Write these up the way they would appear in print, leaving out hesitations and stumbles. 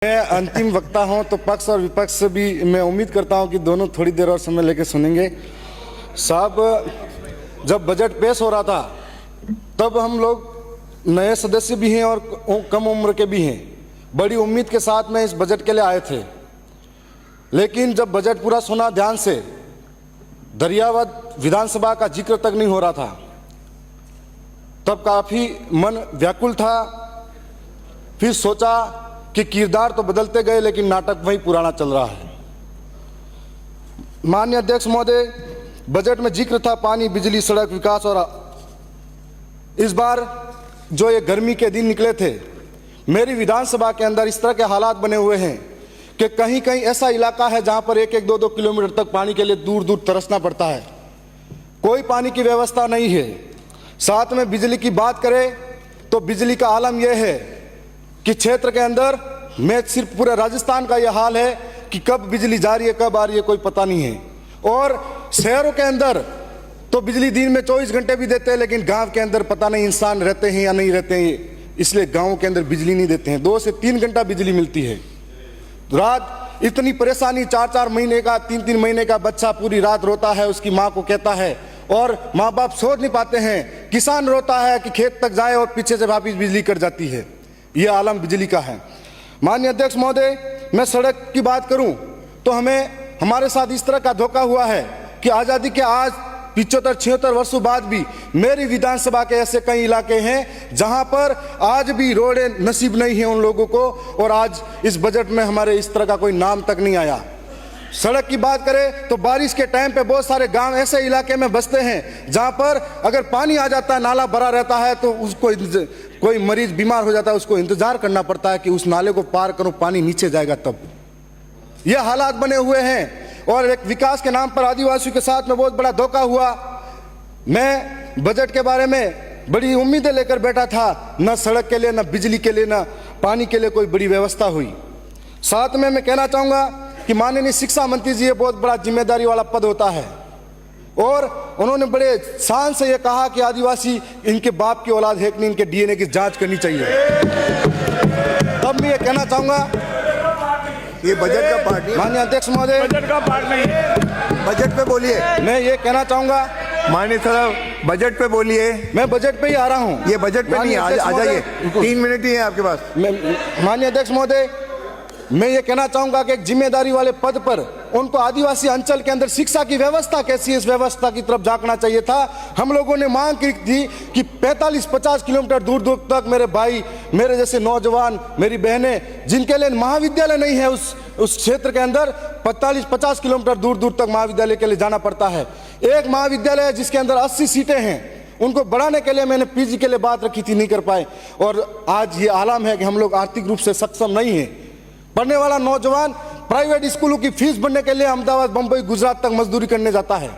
मैं अंतिम वक्ता हूं तो पक्ष और विपक्ष से भी मैं उम्मीद करता हूं कि दोनों थोड़ी देर और समय लेकर सुनेंगे। साहब, जब बजट पेश हो रहा था तब हम लोग नए सदस्य भी हैं और कम उम्र के भी हैं, बड़ी उम्मीद के साथ में इस बजट के लिए आए थे। लेकिन जब बजट पूरा सुना ध्यान से, दरियावद विधानसभा का जिक्र तक नहीं हो रहा था, तब काफ़ी मन व्याकुल था। फिर सोचा कि किरदार तो बदलते गए लेकिन नाटक वही पुराना चल रहा है। माननीय अध्यक्ष महोदय, बजट में जिक्र था पानी, बिजली, सड़क, विकास, और इस बार जो ये गर्मी के दिन निकले थे, मेरी विधानसभा के अंदर इस तरह के हालात बने हुए हैं कि कहीं कहीं ऐसा इलाका है जहां पर 1-1, 2-2 किलोमीटर तक पानी के लिए दूर दूर तरसना पड़ता है। कोई पानी की व्यवस्था नहीं है। साथ में बिजली की बात करें तो बिजली का आलम यह है कि क्षेत्र के अंदर में सिर्फ पूरे राजस्थान का यह हाल है कि कब बिजली जा रही है कब आ रही है कोई पता नहीं है। और शहरों के अंदर तो बिजली दिन में 24 घंटे भी देते हैं, लेकिन गांव के अंदर पता नहीं इंसान रहते हैं या नहीं रहते हैं, इसलिए गांवों के अंदर बिजली नहीं देते हैं। 2 से 3 घंटा बिजली मिलती है। रात इतनी परेशानी, 4-4 महीने का 3-3 महीने का बच्चा पूरी रात रोता है, उसकी माँ को कहता है, और माँ बाप सोच नहीं पाते हैं। किसान रोता है कि खेत तक जाए और पीछे से वापिस बिजली कट जाती है। यह आलम बिजली का है। माननीय अध्यक्ष महोदय, मैं सड़क की बात करूं तो हमारे साथ इस तरह का धोखा हुआ है कि आज़ादी के आज 75-76 वर्षों बाद भी मेरी विधानसभा के ऐसे कई इलाके हैं जहां पर आज भी रोडें नसीब नहीं है उन लोगों को, और आज इस बजट में हमारे इस तरह का कोई नाम तक नहीं आया। सड़क की बात करें तो बारिश के टाइम पे बहुत सारे गांव ऐसे इलाके में बसते हैं जहां पर अगर पानी आ जाता है, नाला भरा रहता है, तो उसको कोई मरीज बीमार हो जाता है, उसको इंतजार करना पड़ता है कि उस नाले को पार करो, पानी नीचे जाएगा तब। ये हालात बने हुए हैं। और एक विकास के नाम पर आदिवासियों के साथ में बहुत बड़ा धोखा हुआ। मैं बजट के बारे में बड़ी उम्मीदें लेकर बैठा था, न सड़क के लिए, न बिजली के लिए, न पानी के लिए कोई बड़ी व्यवस्था हुई। साथ में मैं कहना चाहूँगा कि माननीय शिक्षा मंत्री जी, ये बहुत बड़ा जिम्मेदारी वाला पद होता है, और उन्होंने बड़े शान से ये कहा कि आदिवासी इनके बाप की औलाद है कि नहीं, इनके डीएनए की जांच करनी चाहिए। तब मैं ये कहना चाहूँगा, ये बजट का पार्ट नहीं। माननीय अध्यक्ष महोदय, बजट का पार्ट नहीं है। बजट पे बोलिए। मैं ये कहना चाहूँगा, माननीय साहब बजट पे बोलिए। मैं बजट पे ही आ रहा हूँ। ये बजट पे नहीं, आ जाइए, 3 मिनट ही है आपके पास। माननीय अध्यक्ष महोदय, मैं ये कहना चाहूंगा कि एक जिम्मेदारी वाले पद पर उनको आदिवासी अंचल के अंदर शिक्षा की व्यवस्था कैसी है, इस व्यवस्था की तरफ झांकना चाहिए था। हम लोगों ने मांग की थी कि 45-50 किलोमीटर दूर दूर तक मेरे भाई, मेरे जैसे नौजवान, मेरी बहनें जिनके लिए महाविद्यालय नहीं है उस क्षेत्र के अंदर, 45-50 किलोमीटर दूर दूर तक महाविद्यालय के लिए जाना पड़ता है। एक महाविद्यालय है जिसके अंदर 80 सीटें हैं, उनको बढ़ाने के लिए मैंने पीजी के लिए बात रखी थी, नहीं कर पाए। और आज ये आलम है कि हम लोग आर्थिक रूप से सक्षम नहीं है। पढ़ने वाला नौजवान प्राइवेट स्कूलों की फीस भरने के लिए अहमदाबाद, बंबई, गुजरात तक मजदूरी करने जाता है।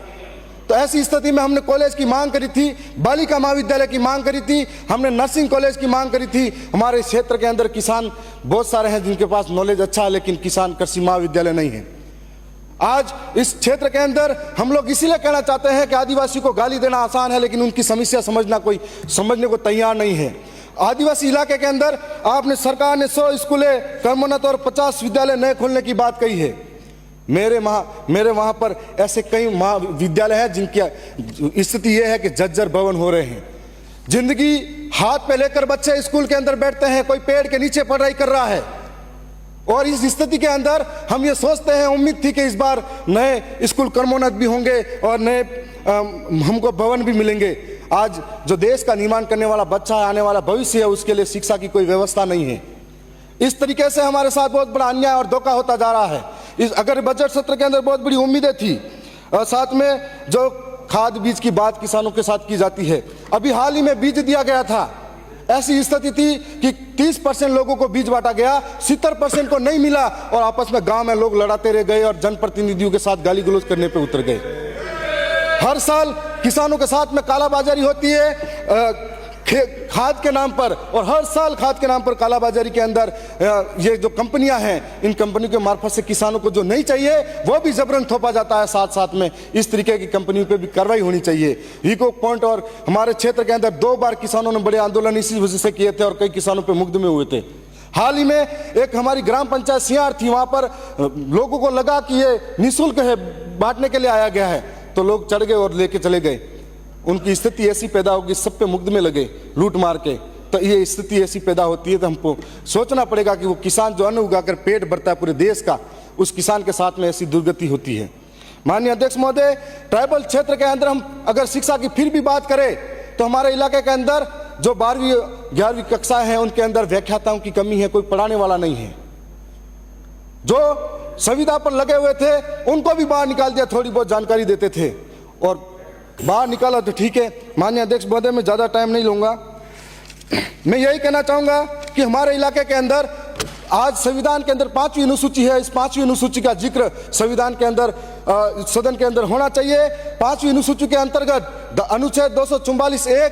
तो ऐसी स्थिति में हमने कॉलेज की मांग करी थी, बालिका महाविद्यालय की मांग करी थी, हमने नर्सिंग कॉलेज की मांग करी थी। हमारे क्षेत्र के अंदर किसान बहुत सारे हैं जिनके पास नॉलेज अच्छा है, लेकिन किसान कृषि महाविद्यालय नहीं है। आज इस क्षेत्र के अंदर हम लोग इसीलिए कहना चाहते हैं कि आदिवासी को गाली देना आसान है, लेकिन उनकी समस्या समझने को तैयार नहीं है। आदिवासी इलाके के अंदर आपने, सरकार ने 100 स्कूलें, कर्मोन्नत और 50 विद्यालय नए खोलने की बात कही है। मेरे वहाँ पर ऐसे कई महाविद्यालय हैं जिनकी स्थिति यह है कि जर्जर भवन हो रहे हैं। जिंदगी हाथ पे लेकर बच्चे स्कूल के अंदर बैठते हैं, कोई पेड़ के नीचे पढ़ाई कर रहा है। और इस स्थिति के अंदर हम ये सोचते हैं, उम्मीद थी कि इस बार नए स्कूल कर्मोन्नत भी होंगे और नए हमको भवन भी मिलेंगे। आज जो देश का निर्माण करने वाला बच्चा है, आने वाला भविष्य है, उसके लिए शिक्षा की कोई व्यवस्था नहीं है। इस तरीके से हमारे साथ बहुत बड़ा अन्याय और धोखा होता जा रहा है। अगर बजट सत्र के अंदर बहुत बड़ी उम्मीदें थी, और साथ में जो खाद बीज की बात किसानों के साथ की जाती है, अभी हाल ही में बीज दिया गया था। ऐसी स्थिति थी कि 30% लोगों को बीज बांटा गया, 70% को नहीं मिला, और आपस में गांव में लोग लड़ाते रह गए और जनप्रतिनिधियों के साथ गाली गलौज करने पे उतर गए। हर साल किसानों के साथ में कालाबाजारी होती है खाद के नाम पर, और हर साल खाद के नाम पर कालाबाजारी के अंदर ये जो कंपनियां हैं, इन कंपनियों के मार्फत से किसानों को जो नहीं चाहिए वो भी जबरन थोपा जाता है। साथ साथ में इस तरीके की कंपनियों पे भी कार्रवाई होनी चाहिए। इको पॉइंट और हमारे क्षेत्र के अंदर 2 बार किसानों ने बड़े आंदोलन इसी वजह से किए थे और कई किसानों पे मुकदमे हुए थे। हाल ही में एक हमारी ग्राम पंचायत सियार थी, वहां पर लोगों को लगा कि ये निःशुल्क है, बांटने के लिए आया गया है, तो लोग चढ़ गए और लेके चले गए। उनकी स्थिति ऐसी पैदा होगी, सब पे मुकदमे लगे लूट मार के। तो ये स्थिति ऐसी पैदा होती है, तो हमको सोचना पड़ेगा कि वो किसान जो अन्न उगाकर पेट भरता है पूरे देश का, उस किसान के साथ में ऐसी दुर्गति होती है। माननीय अध्यक्ष महोदय, ट्राइबल क्षेत्र के अंदर हम अगर शिक्षा की फिर भी बात करें तो हमारे इलाके के अंदर जो 12वीं 11वीं कक्षाएं हैं उनके अंदर व्याख्याताओं की कमी है, कोई पढ़ाने वाला नहीं है। जो संविदा पर लगे हुए थे उनको भी बाहर निकाल दिया, थोड़ी बहुत जानकारी देते थे और बाहर निकाला तो ठीक है। माननीय अध्यक्ष महोदय, मैं ज़्यादा टाइम नहीं लूँगा। मैं यही कहना चाहूँगा कि हमारे इलाके के अंदर आज संविधान के अंदर 5वीं अनुसूची है, इस 5वीं अनुसूची का जिक्र संविधान के अंदर सदन के अंदर होना चाहिए। 5वीं अनुसूची के अंतर्गत अनुच्छेद 244(1)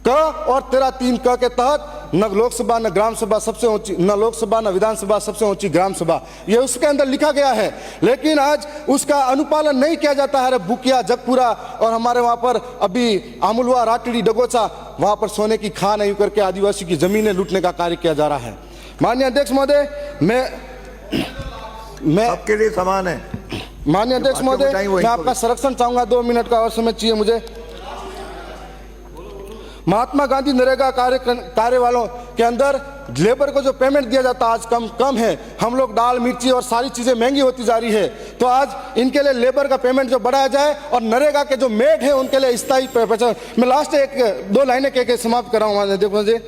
क और 13(3) क के तहत न लोकसभा न ग्राम सभा सबसे ऊंची, न लोकसभा न विधानसभा सबसे ऊंची ग्राम सभा, ये उसके अंदर लिखा गया है। लेकिन आज उसका अनुपालन नहीं किया जाता है। बुकिया, जगपुरा और हमारे वहाँ पर अभी आमुलवा, राटड़ी, डगोचा, वहाँ पर सोने की खान यूं करके आदिवासी की जमीनें लूटने का कार्य किया जा रहा है। माननीय अध्यक्ष महोदय, मैं सबके लिए समान है। माननीय अध्यक्ष महोदय, मैं आपका संरक्षण चाहूंगा, 2 मिनट का और समय चाहिए मुझे। महात्मा गांधी नरेगा कार्य वालों के अंदर लेबर को जो पेमेंट दिया जाता आज कम है। हम लोग दाल, मिर्ची और सारी चीजें महंगी होती जा रही है, तो आज इनके लिए लेबर का पेमेंट जो बढ़ाया जाए और नरेगा के जो मेड है उनके लिए स्थायी पहचान। मैं लास्ट 1-2 लाइनें कह के समाप्त कर रहा हूँ। देखो मुझे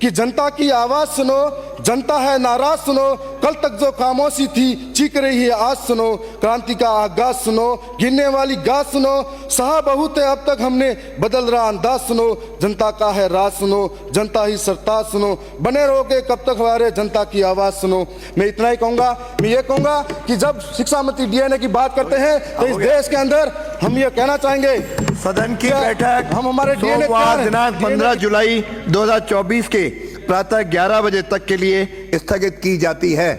कि जनता की आवाज सुनो, जनता है नाराज सुनो, कल तक जो खामोशी थी चीख रही है आज सुनो, क्रांति का आगाज सुनो, गिरने वाली गाज सुनो, सहा बहुत है अब तक हमने बदल रहा अंदाज सुनो, जनता का है राज सुनो, जनता ही सरताज सुनो, बने रहोगे कब तक हमारे जनता की आवाज सुनो। मैं इतना ही कहूंगा। मैं ये कहूंगा कि जब शिक्षा मंत्री डीएनए की बात करते हैं तो इस देश के अंदर हम ये कहना चाहेंगे, सदन की बैठक हम हमारे सोमवार दिनांक 15 जुलाई 2024 के प्रातः 11 बजे तक के लिए स्थगित की जाती है।